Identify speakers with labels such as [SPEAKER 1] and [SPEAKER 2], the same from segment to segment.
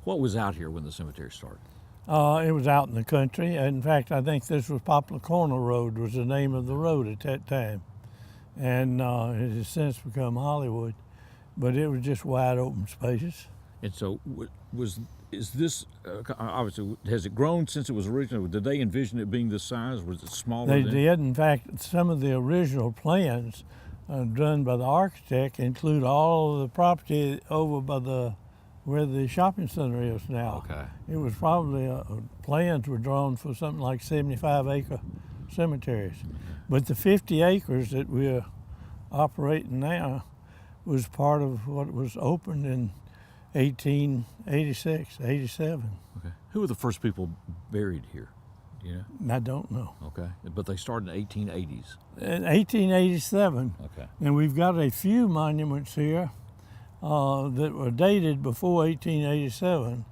[SPEAKER 1] What was out here when the cemetery started?
[SPEAKER 2] It was out in the country. In fact, I think this was Poplar Corner Road was the name of the road at that time. And it has since become Hollywood. But it was just wide open spaces.
[SPEAKER 1] And so is this, obviously, has it grown since it was originally? Did they envision it being this size? Was it smaller
[SPEAKER 2] They
[SPEAKER 1] then?
[SPEAKER 2] did. In fact, some of the original plans done by the architect include all of the property over by where the shopping center is now.
[SPEAKER 1] Okay.
[SPEAKER 2] It was probably, plans were drawn for something like 75-acre cemeteries. But the 50 acres that we're operating now was part of what was opened in 1886, 87.
[SPEAKER 1] Okay. Who were the first people buried here? Do you know?
[SPEAKER 2] I don't know.
[SPEAKER 1] Okay. But they started in 1880s.
[SPEAKER 2] In 1887.
[SPEAKER 1] Okay.
[SPEAKER 2] And we've got a few monuments here that were dated before 1887.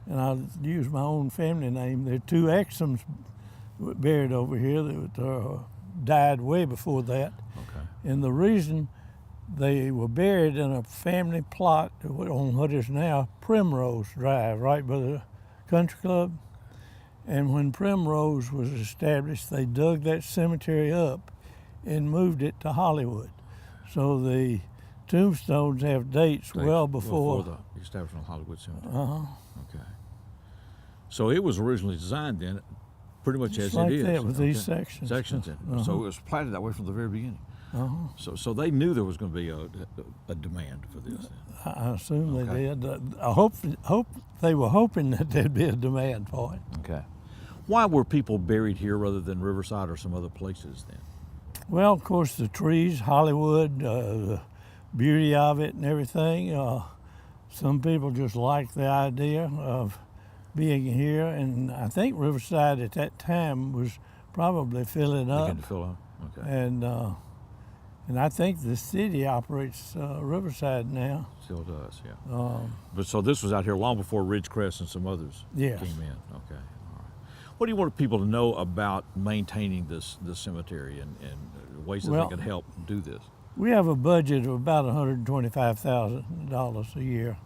[SPEAKER 2] And I'll use my own family name. There are two Exums buried over here that died way before that.
[SPEAKER 1] Okay.
[SPEAKER 2] And the reason they were buried in a family plot on what is now Primrose Drive, right by the country club. And when Primrose was established, they dug that cemetery up and moved it to Hollywood. So the tombstones have dates well before
[SPEAKER 1] the establishment of Hollywood Cemetery.
[SPEAKER 2] Uh-huh.
[SPEAKER 1] Okay. So it was originally designed then pretty much
[SPEAKER 2] Just
[SPEAKER 1] as
[SPEAKER 2] like
[SPEAKER 1] it is.
[SPEAKER 2] that with these sections.
[SPEAKER 1] Sections in it.
[SPEAKER 2] Uh-huh.
[SPEAKER 1] So it was platted that way from the very beginning.
[SPEAKER 2] Uh-huh.
[SPEAKER 1] So they knew there was going to be a demand for this.
[SPEAKER 2] I assume
[SPEAKER 1] Okay.
[SPEAKER 2] they did. I hope they were hoping that there'd be a demand for it.
[SPEAKER 1] Okay. Why were people buried here rather than Riverside or some other places then?
[SPEAKER 2] Well, of course, the trees, Hollywood, the beauty of it and everything. Some people just like the idea of being here, and I think Riverside at that time was probably filling up.
[SPEAKER 1] Began to fill up? Okay.
[SPEAKER 2] And I think the city operates Riverside now.
[SPEAKER 1] Still does, yeah. But so this was out here long before Ridgecrest and some others
[SPEAKER 2] Yes.
[SPEAKER 1] came in. Okay. All right. What do you want people to know about maintaining this cemetery and ways that
[SPEAKER 2] Well,
[SPEAKER 1] they can help do this?
[SPEAKER 2] We have a budget of about $125,000 a year,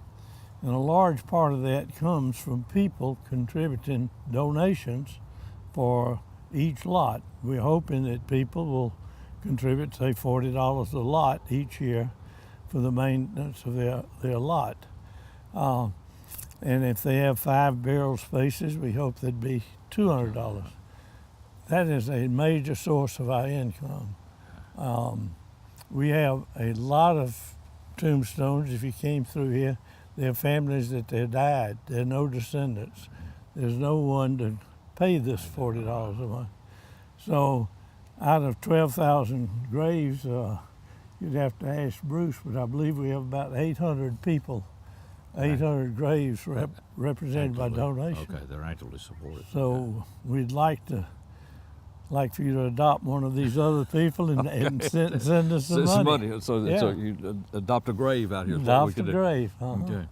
[SPEAKER 2] and a large part of that comes from people contributing donations for each lot. We're hoping that people will contribute, say, $40 a lot each year for the maintenance of their lot. And if they have 5 burial spaces, we hope that'd be $200. That is a major source of our income. We have a lot of tombstones. If you came through here, there are families that they died. There are no descendants. There's no one to pay this $40 a month. So out of 12,000 graves, you'd have to ask Bruce, but I believe we have about 800 people, 800 graves represented by donation.
[SPEAKER 1] Okay, they're actively supported.
[SPEAKER 2] So we'd like for you to adopt one of these other people and send us some money.
[SPEAKER 1] So you adopt a grave out here. is what we
[SPEAKER 2] Adopt a
[SPEAKER 1] can do.
[SPEAKER 2] grave. Uh-huh.
[SPEAKER 1] Okay.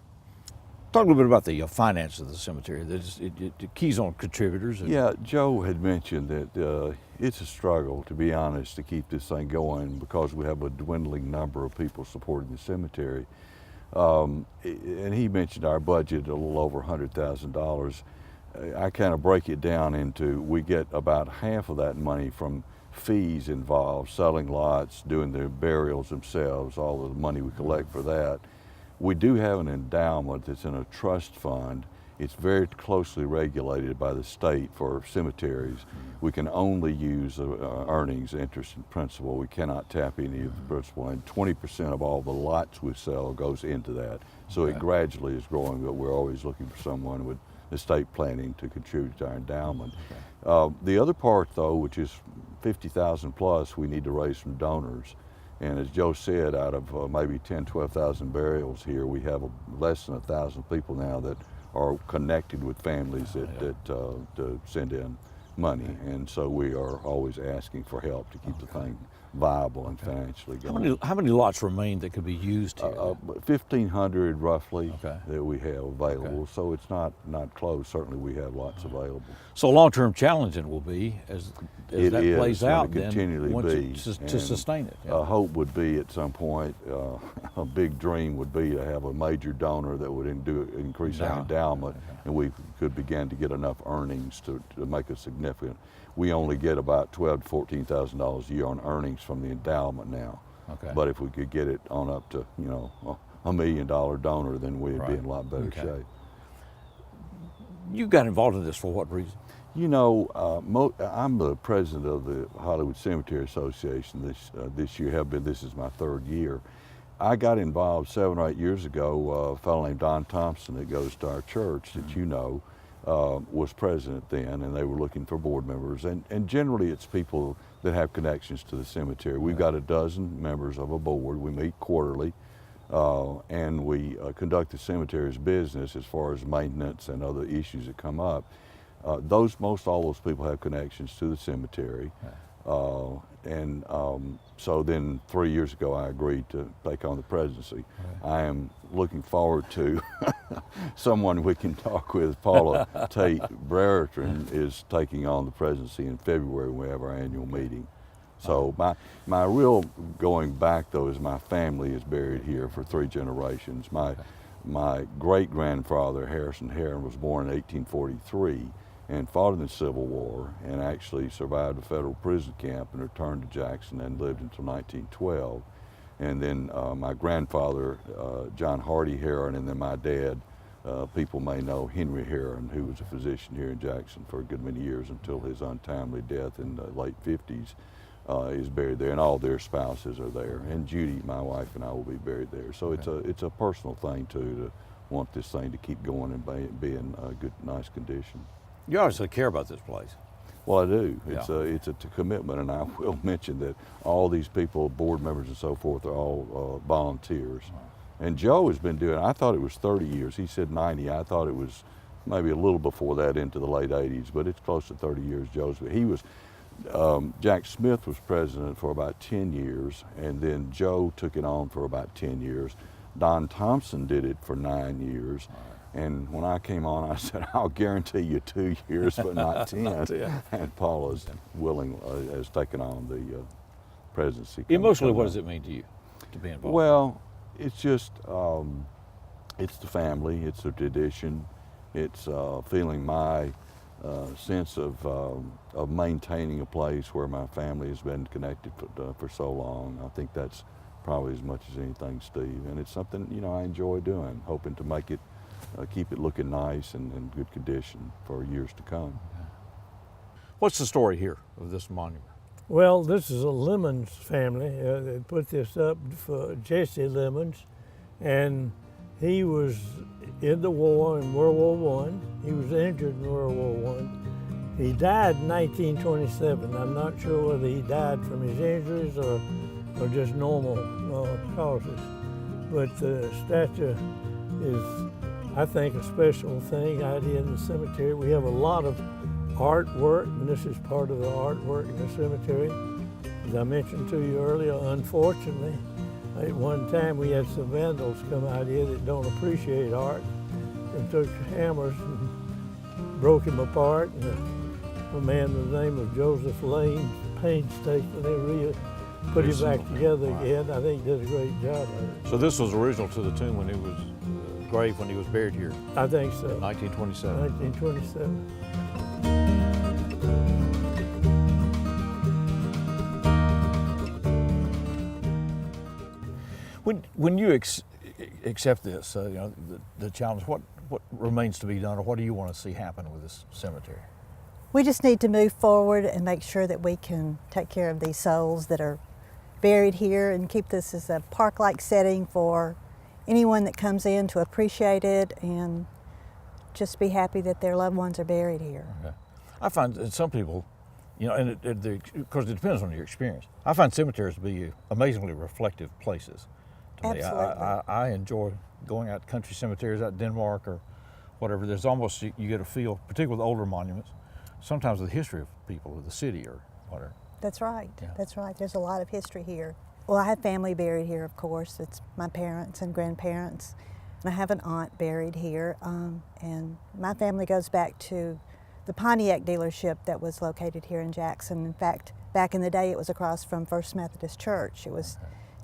[SPEAKER 1] Talk a little bit about the finance of the cemetery. It keys on contributors.
[SPEAKER 3] Yeah, Joe had mentioned that it's a struggle, to be honest, to keep this thing going because we have a dwindling number of people supporting the cemetery. And he mentioned our budget a little over $100,000. I kind of break it down into, we get about half of that money from fees involved, selling lots, doing the burials themselves, all of the money we collect for that. We do have an endowment that's in a trust fund. It's very closely regulated by the state for cemeteries. We can only use earnings, interest, and principal. We cannot tap any of the principal, and 20% of all the lots we sell goes into that. So it gradually is growing, but we're always looking for someone with estate planning to contribute to our endowment. The other part, though, which is 50,000 plus, we need to raise from donors. And as Joe said, out of maybe 10, 12,000 burials here, we have less than 1,000 people now that are connected with families that to send in money. And so we are always asking for help to keep the thing viable and financially going.
[SPEAKER 1] How many lots remain that could be used here?
[SPEAKER 3] 1,500 roughly
[SPEAKER 1] Okay.
[SPEAKER 3] that we have available, so it's not closed. Certainly we have lots available.
[SPEAKER 1] So long-term challenge it will be as
[SPEAKER 3] It
[SPEAKER 1] that
[SPEAKER 3] is
[SPEAKER 1] plays
[SPEAKER 3] gonna
[SPEAKER 1] out then
[SPEAKER 3] continually
[SPEAKER 1] once
[SPEAKER 3] be,
[SPEAKER 1] to
[SPEAKER 3] and
[SPEAKER 1] sustain it.
[SPEAKER 3] A hope would be at some point, a big dream would be to have a major donor that would increase our endowment, and we could begin to get enough earnings to make a significant. We only get about $12,000 to $14,000 a year on earnings from the endowment now.
[SPEAKER 1] Okay.
[SPEAKER 3] But if we could get it on up to, $1 million donor, then we'd be in a lot better
[SPEAKER 1] Okay.
[SPEAKER 3] shape.
[SPEAKER 1] You got involved in this for what reason?
[SPEAKER 3] I'm the president of the Hollywood Cemetery Association this year. This is my third year. I got involved 7 or 8 years ago. A fellow named Don Thompson that goes to our church that you know was president then, and they were looking for board members. And generally it's people that have connections to the cemetery. We've got a dozen members of a board. We meet quarterly. And we conduct the cemetery's business as far as maintenance and other issues that come up. Most all those people have connections to the cemetery. So then 3 years ago I agreed to take on the presidency. I am looking forward to someone we can talk with. Paula Tate Brereton is taking on the presidency in February when we have our annual meeting. So my real going back though is my family is buried here for 3 generations. My great-grandfather, Harrison Heron, was born in 1843 and fought in the Civil War and actually survived a federal prison camp and returned to Jackson and lived until 1912. And then my grandfather, John Hardy Heron, and then my dad, people may know Henry Heron, who was a physician here in Jackson for a good many years until his untimely death in the late 50s. Is buried there, and all their spouses are there. And Judy, my wife, and I will be buried there. So it's a personal thing too, to want this thing to keep going and be in a good, nice condition.
[SPEAKER 1] You obviously care about this place.
[SPEAKER 3] Well, I do.
[SPEAKER 1] Yeah.
[SPEAKER 3] It's a commitment, and I will mention that all these people, board members and so forth, are all volunteers. And Joe has been doing. I thought it was 30 years. He said 90. I thought it was maybe a little before that, into the late 80s, but it's close to 30 years. He was. Jack Smith was president for about 10 years, and then Joe took it on for about 10 years. Don Thompson did it for 9 years. And when I came on, I said, I'll guarantee you 2 years, but not 10. And Paul is has taken on the presidency.
[SPEAKER 1] Emotionally, what does it mean to you to be involved?
[SPEAKER 3] Well, it's just, it's the family, it's the tradition, it's feeling my sense of maintaining a place where my family has been connected for so long. I think that's probably as much as anything, Steve. And it's something, I enjoy doing, hoping to make it, keep it looking nice and in good condition for years to come.
[SPEAKER 1] What's the story here of this monument?
[SPEAKER 2] Well, this is a Lemons family. They put this up for Jesse Lemons, and he was in the war in World War I. He was injured in World War I. He died in 1927. I'm not sure whether he died from his injuries or just normal causes. But the statue is, I think, a special thing out here in the cemetery. We have a lot of artwork, and this is part of the artwork in the cemetery. As I mentioned to you earlier, unfortunately, at one time we had some vandals come out here that don't appreciate art and took hammers and broke him apart. And a man by the name of Joseph Lane painstakingly put him back together again. I think did a great job of it.
[SPEAKER 1] So this was original to the tomb when he was grave when he was buried here.
[SPEAKER 2] I think so.
[SPEAKER 1] 1927.
[SPEAKER 2] 1927.
[SPEAKER 1] When you accept this, the challenge, what remains to be done, or what do you want to see happen with this cemetery?
[SPEAKER 4] We just need to move forward and make sure that we can take care of these souls that are buried here and keep this as a park-like setting for anyone that comes in to appreciate it and just be happy that their loved ones are buried here.
[SPEAKER 1] Okay. I find that some people, and of course it depends on your experience. I find cemeteries to be amazingly reflective places. To me, I enjoy going out to country cemeteries, out in Denmark or whatever. There's you get a feel, particularly with older monuments, sometimes with the history of people of the city or whatever.
[SPEAKER 4] That's right.
[SPEAKER 1] Yeah.
[SPEAKER 4] That's right. There's a lot of history here. Well, I have family buried here, of course. It's my parents and grandparents. And I have an aunt buried here. And my family goes back to the Pontiac dealership that was located here in Jackson. In fact, back in the day, it was across from First Methodist Church. It was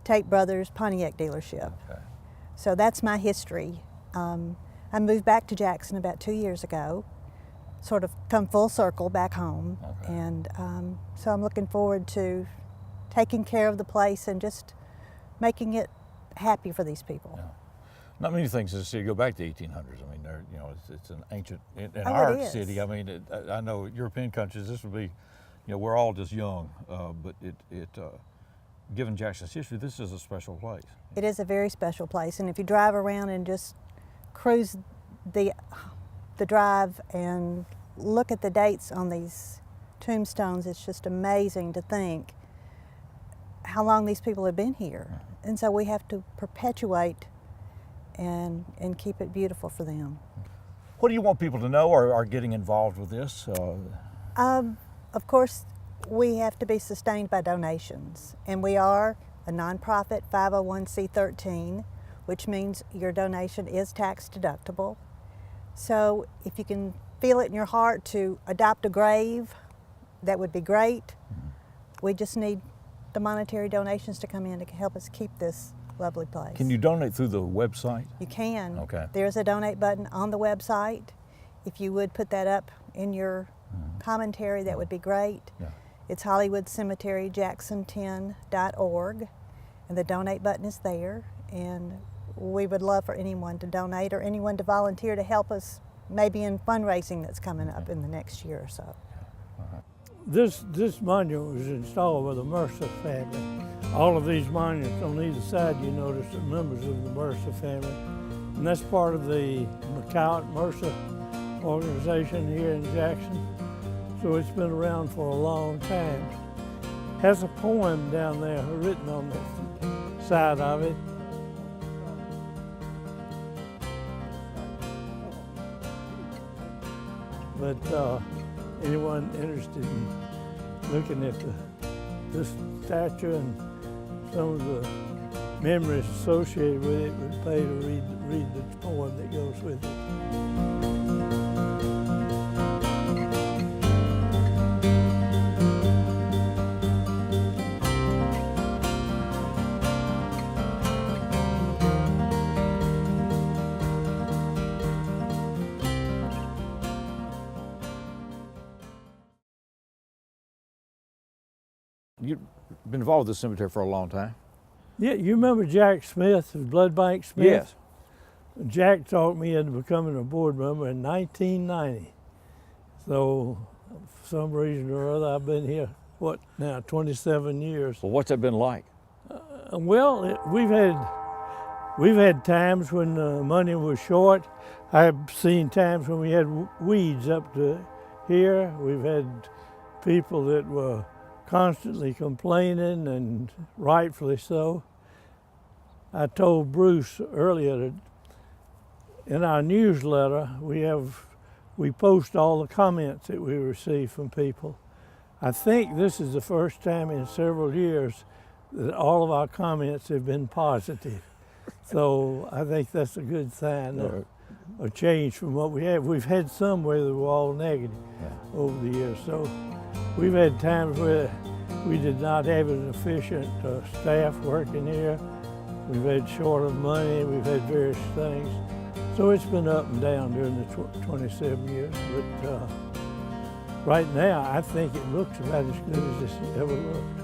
[SPEAKER 4] Tate Brothers Pontiac dealership.
[SPEAKER 1] Okay.
[SPEAKER 4] So that's my history. I moved back to Jackson about 2 years ago, sort of come full circle back home.
[SPEAKER 1] Okay.
[SPEAKER 4] And so I'm looking forward to taking care of the place and just making it happy for these people.
[SPEAKER 1] Yeah. Not many things in the city go back to the 1800s. I mean, it's an ancient, in
[SPEAKER 4] Oh, it
[SPEAKER 1] our
[SPEAKER 4] is.
[SPEAKER 1] city, I mean, I know European countries, this would be, we're all just young, but given Jackson's history, this is a special place.
[SPEAKER 4] It is a very special place, and if you drive around and just cruise the drive and look at the dates on these tombstones, it's just amazing to think how long these people have been here. And so we have to perpetuate and keep it beautiful for them.
[SPEAKER 1] What do you want people to know or are getting involved with this?
[SPEAKER 4] Of course, we have to be sustained by donations, and we are a nonprofit 501c13, which means your donation is tax deductible. So if you can feel it in your heart to adopt a grave, that would be great. We just need the monetary donations to come in to help us keep this lovely place.
[SPEAKER 1] Can you donate through the website?
[SPEAKER 4] You can.
[SPEAKER 1] Okay.
[SPEAKER 4] There's a donate button on the website. If you would put that up in your commentary, that would be great.
[SPEAKER 1] Yeah.
[SPEAKER 4] It's HollywoodCemeteryJackson10.org, and the donate button is there. And we would love for anyone to donate or anyone to volunteer to help us, maybe in fundraising that's coming up in the next year or so.
[SPEAKER 2] This monument was installed by the Mercer family. All of these monuments on either side, you notice, are members of the Mercer family. And that's part of the Mercer organization here in Jackson. So it's been around for a long time. Has a poem down there written on the side of it. But anyone interested in looking at this statue and some of the memories associated with it would pay to read the poem that goes with it.
[SPEAKER 1] You've been involved with this cemetery for a long time?
[SPEAKER 2] Yeah, you remember Jack Smith, Blood Bank Smith?
[SPEAKER 1] Yes.
[SPEAKER 2] Jack talked me into becoming a board member in 1990. So, for some reason or other, I've been here, 27 years.
[SPEAKER 1] Well, what's that been like?
[SPEAKER 2] Well, we've had times when money was short. I've seen times when we had weeds up to here. We've had people that were constantly complaining, and rightfully so. I told Bruce earlier that in our newsletter we post all the comments that we receive from people. I think this is the first time in several years that all of our comments have been positive. So I think that's a good sign of a change from what we had. We've had some where they were all negative over the years. So we've had times where we did not have an efficient staff working here. We've had short of money, we've had various things. So it's been up and down during the 27 years. But right now, I think it looks about as good as it's ever looked.